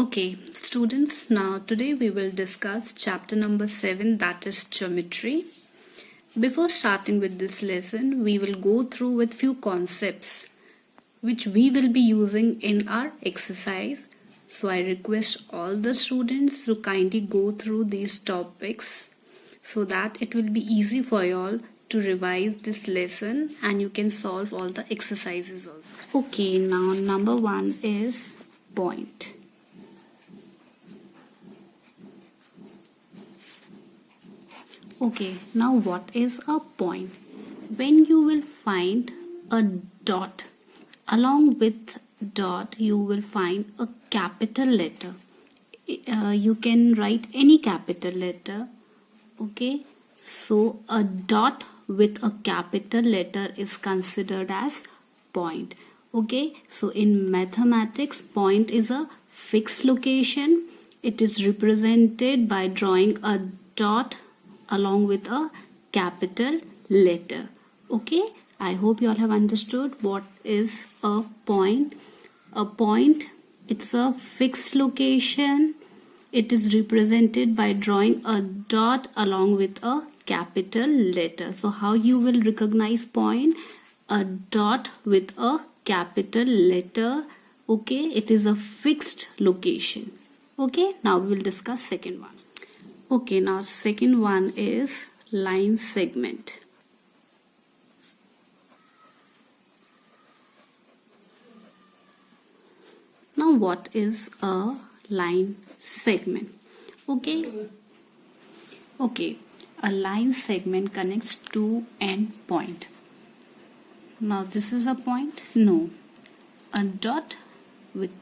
Okay, students, now today we will discuss chapter number 7, that is geometry. Before starting with this lesson, we will go through with few concepts which we will be using in our exercise. So I request all the students to kindly go through these topics so that it will be easy for you all to revise this lesson and you can solve all the exercises also. Okay, now number 1 is point. Okay, now what is a point? When you will find a dot, along with dot you will find a capital letter. You can write any capital letter. Okay, so a dot with a capital letter is considered as point. Okay, so in mathematics, point is a fixed location. It is represented by drawing a dot along with a capital letter. Okay, I hope you all have understood what is a point. A point, it's a fixed location. It is represented by drawing a dot along with a capital letter. So how you will recognize point? A dot with a capital letter. Okay, it is a fixed location. Okay, now we will discuss second one. Okay, now second one is line segment. Now what is a line segment? Okay, a line segment connects two endpoints. Now this is a point? No. A dot with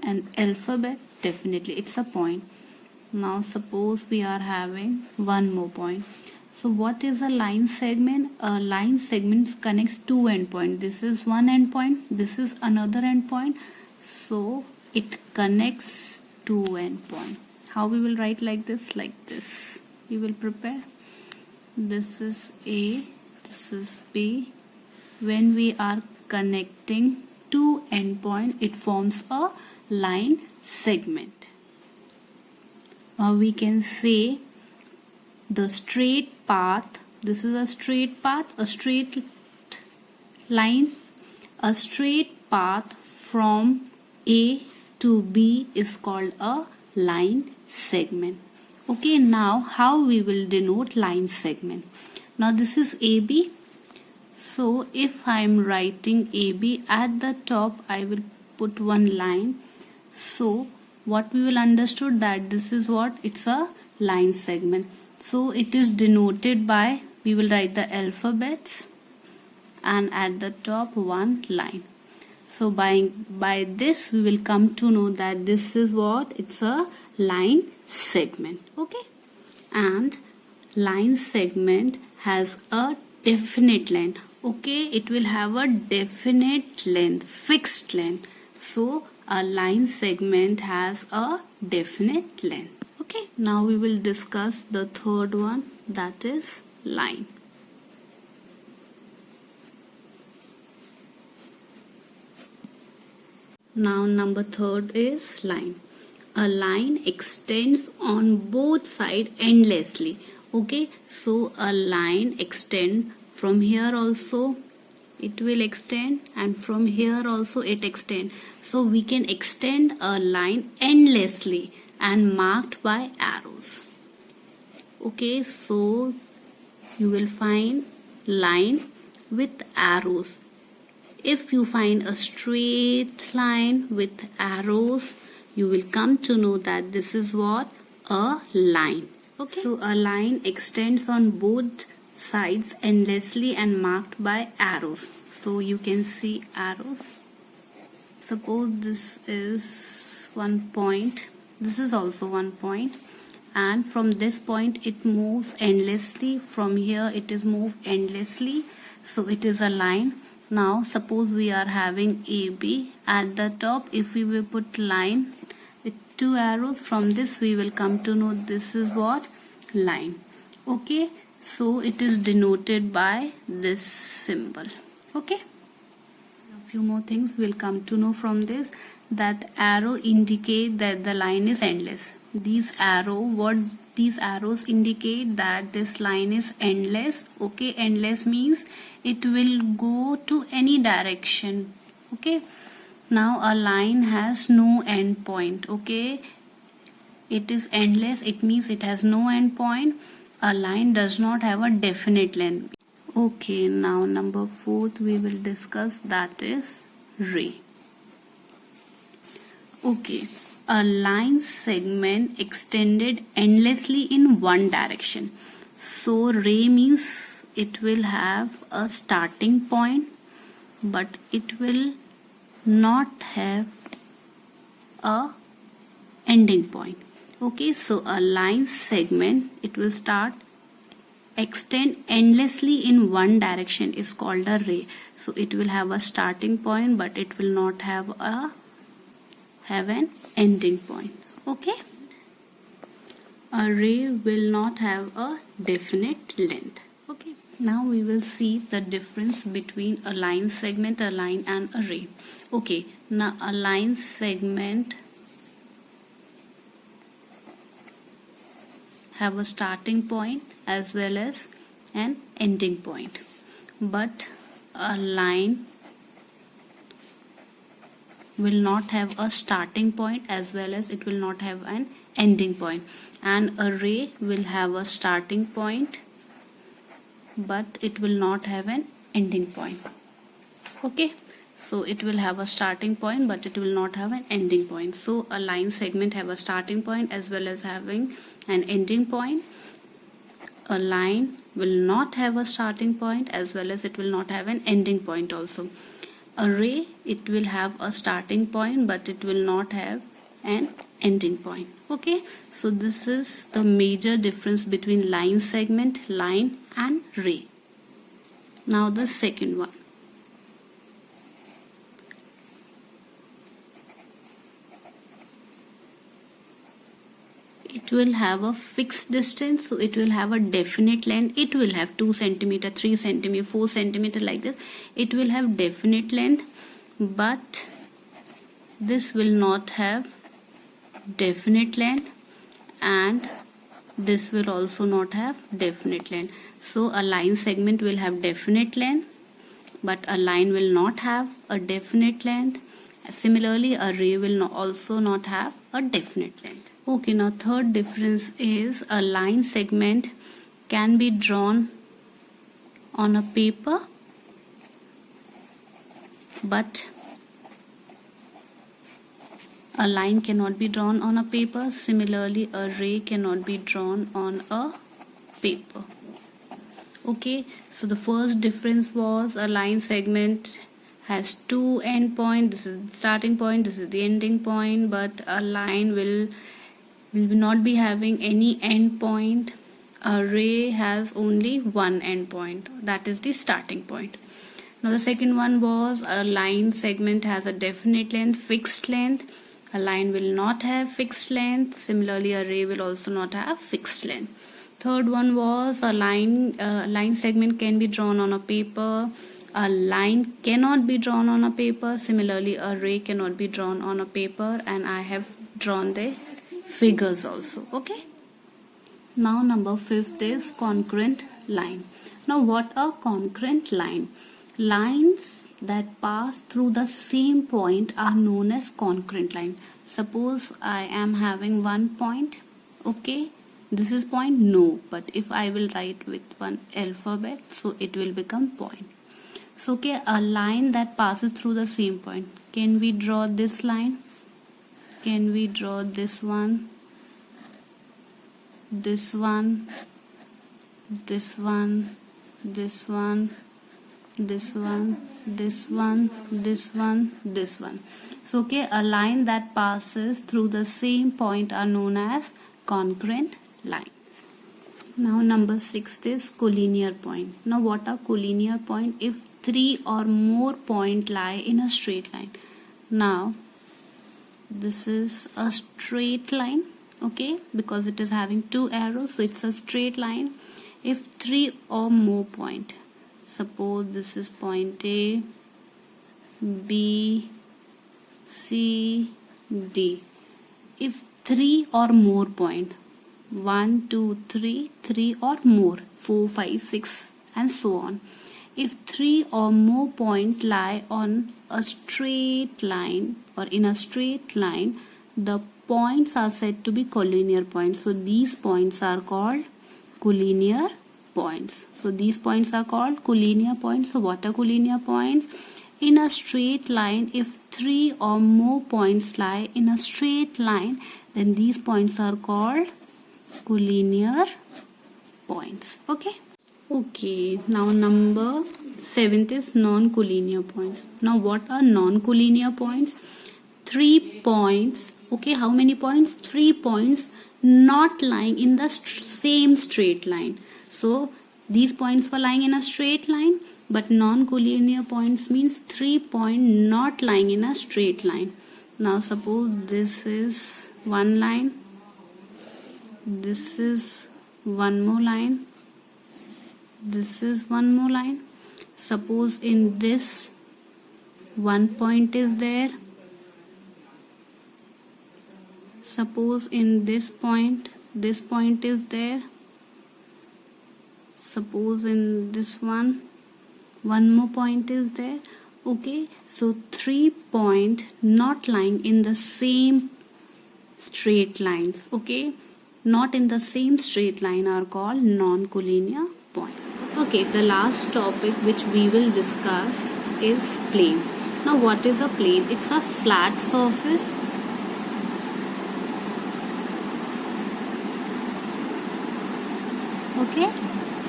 an alphabet, definitely it's a point. Now suppose we are having one more point. So what is a line segment? A line segment connects two endpoints. This is one endpoint, this is another endpoint. So it connects two endpoints. How we will write like this? Like this. We will prepare. This is A, this is B. When we are connecting two endpoints, it forms a line segment. We can say the straight path, this is a straight path, a straight line, a straight path from A to B is called a line segment. Okay, now how we will denote line segment? Now this is AB. So if I am writing AB, at the top I will put one line. So what we will understood that this is what? It's a line segment. So it is denoted by, we will write the alphabets and at the top one line. So by this we will come to know that this is what? It's a line segment. Okay, and line segment has a definite length. Okay, it will have a definite length, fixed length. So a line segment has a definite length. Okay, now we will discuss the third one, that is line. Now number third is line. A line extends on both sides endlessly. Okay, so a line extends from here also. It will extend and from here also it extend. So we can extend a line endlessly and marked by arrows. Okay, so you will find line with arrows. If you find a straight line with arrows, you will come to know that this is what? A line. Okay, so a line extends on both sides endlessly and marked by arrows. So you can see arrows. Suppose this is one point, this is also one point, and from this point it moves endlessly. From here it is moved endlessly, so it is a line. Now suppose we are having AB at the top. If we will put line with two arrows, from this we will come to know this is what? Line. Okay, so it is denoted by this symbol. Okay, a few more things we'll come to know from this. that arrow indicate that the line is endless. These arrows indicate that this line is endless. Okay, endless means it will go to any direction. Okay, now a line has no end point. Okay, it is endless, it means it has no end point. A line does not have a definite length. Okay, now number 4th we will discuss, that is ray. Okay, a line segment extended endlessly in one direction. So ray means it will have a starting point, but it will not have a ending point. Okay, so a line segment, it will extend endlessly in one direction, is called a ray. So it will have a starting point, but it will not have an ending point. Okay, a ray will not have a definite length. Okay, now we will see the difference between a line segment, a line, and a ray. Okay, now a line segment have a starting point as well as an ending point, but a line will not have a starting point as well as it will not have an ending point, and a ray will have a starting point but it will not have an ending point. Okay, so it will have a starting point but it will not have an ending point. So a line segment have a starting point as well as having an ending point. A line will not have a starting point as well as it will not have an ending point also. A ray, it will have a starting point but it will not have an ending point. Okay, so this is the major difference between line segment, line, and ray. Now the second one. It will have a fixed distance, so it will have a definite length. It will have 2 cm, 3 cm, 4 cm, like this. It will have definite length, but this will not have definite length, and this will also not have definite length. So a line segment will have definite length, but a line will not have a definite length. Similarly, a ray will also not have a definite length. Okay, now third difference is a line segment can be drawn on a paper, but a line cannot be drawn on a paper. Similarly, a ray cannot be drawn on a paper. Okay, so the first difference was a line segment has 2 end points. This is the starting point, this is the ending point, but a line will not be having any end point. A ray has only one end point, that is the starting point. Now the second one was a line segment has a definite length, fixed length. A line will not have fixed length. Similarly, a ray will also not have fixed length. Third one was a line segment can be drawn on a paper. A line cannot be drawn on a paper. Similarly, a ray cannot be drawn on a paper, and I have drawn the figures also. Okay, now number 5th is concurrent line. Now what are concurrent line? Lines that pass through the same point are known as concurrent line. Suppose I am having one point. Okay, this is point, no, but if I will write with one alphabet, so it will become point. So okay, a line that passes through the same point. Can we draw this line? Can we draw this one, this one, this one, this one, this one, this one, this one, this one? So okay, a line that passes through the same point are known as concurrent lines. Now number 6 is collinear point. Now what are collinear point? If 3 or more points lie in a straight line. Now this is a straight line, okay, because it is having 2 arrows, so it's a straight line. If 3 or more points, suppose this is point A, B, C, D. If 3 or more point, 1, 2, 3, 3 or more, 4, 5, 6 and so on. If 3 or more point lie on a straight line or in a straight line, the points are said to be collinear points. So these points are called collinear points. So these points are called collinear points. So what are collinear points? In a straight line, if 3 or more points lie in a straight line, then these points are called collinear points. Okay, now number 7th is non-collinear points. Now what are non-collinear points? 3 points. Okay, how many points? 3 points not lying in the same straight line. So these points were lying in a straight line, but non-collinear points means 3 points not lying in a straight line. Now suppose this is one line, this is one more line, this is one more line. Suppose in this one point is there. Suppose in this point is there. Suppose in this one more point is there. Okay, so 3 points not lying in the same straight lines. Okay, not in the same straight line are called non-collinear points. Okay, the last topic which we will discuss is plane. Now what is a plane? It's a flat surface. Okay,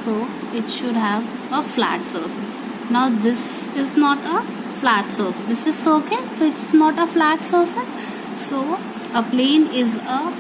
so it should have a flat surface. Now this is not a flat surface. This is circle, so it's not a flat surface. So a plane is a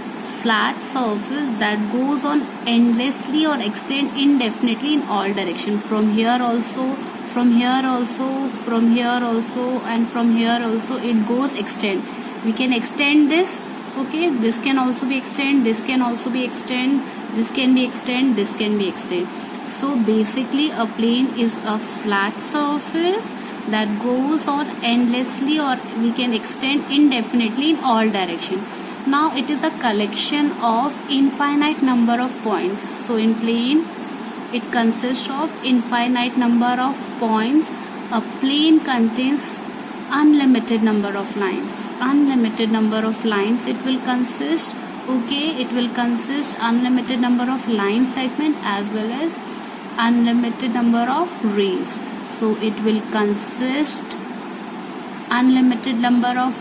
flat surface that goes on endlessly or extend indefinitely in all directions. From here also, from here also, from here also, and from here also it goes extend. We can extend this. Okay, this can also be extend, this can also be extend, this can be extend, this can be extend. So basically a plane is a flat surface that goes on endlessly or we can extend indefinitely in all directions. Now it is a collection of infinite number of points. So in plane it consists of infinite number of points. A plane contains unlimited number of lines. Unlimited number of lines it will consist. Okay, it will consist unlimited number of line segment as well as unlimited number of rays. So it will consist unlimited number of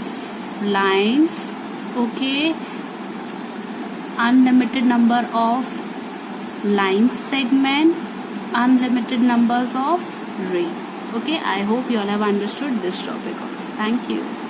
lines. Okay, unlimited number of line segment, unlimited numbers of ray. Okay, I hope you all have understood this topic also. Thank you.